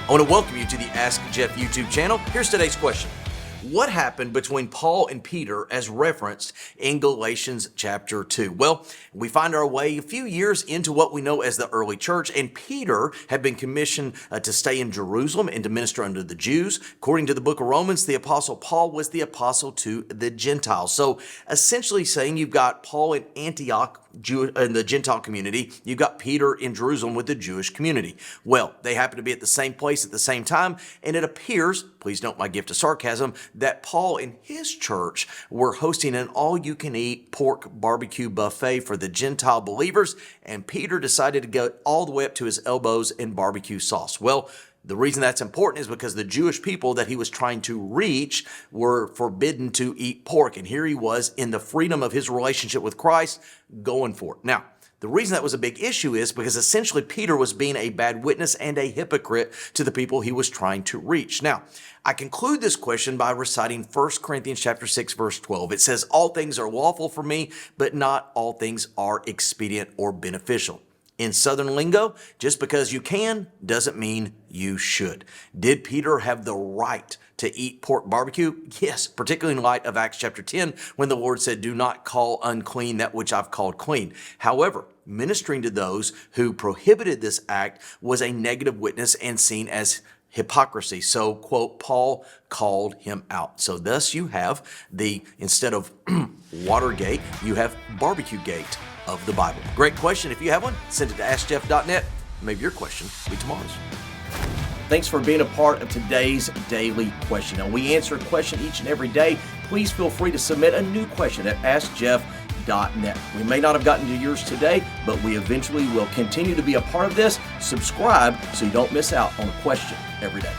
I want to welcome you to the Ask Jeff YouTube channel. Here's today's question. What happened between Paul and Peter as referenced in Galatians chapter 2? Well, we find our way a few years into what we know as the early church, and Peter had been commissioned to stay in Jerusalem and to minister unto the Jews. According to the book of Romans, the apostle Paul was the apostle to the Gentiles. So essentially saying you've got Paul in Antioch, in the Gentile community, you've got Peter in Jerusalem with the Jewish community. Well, they happen to be at the same place at the same time, and it appears, please note my gift of sarcasm, that Paul and his church were hosting an all-you-can-eat pork barbecue buffet for the Gentile believers, and Peter decided to go all the way up to his elbows in barbecue sauce. Well, the reason that's important is because the Jewish people that he was trying to reach were forbidden to eat pork. And here he was in the freedom of his relationship with Christ going for it. Now, the reason that was a big issue is because essentially Peter was being a bad witness and a hypocrite to the people he was trying to reach. Now, I conclude this question by reciting 1 Corinthians chapter 6, verse 12. It says, "All things are lawful for me, but not all things are expedient or beneficial." In Southern lingo, just because you can doesn't mean you should. Did Peter have the right to eat pork barbecue? Yes, particularly in light of Acts chapter 10, when the Lord said, "Do not call unclean that which I've called clean." However, ministering to those who prohibited this act was a negative witness and seen as hypocrisy. So, quote, Paul called him out. So thus you have instead of Watergate, you have Barbecue Gate of the Bible. Great question. If you have one, send it to AskJeff.net. Maybe your question will be tomorrow's. Thanks for being a part of today's daily question. Now, we answer a question each and every day. Please feel free to submit a new question at AskJeff.net. We may not have gotten to yours today, but we eventually will continue to be a part of this. Subscribe so you don't miss out on a question every day.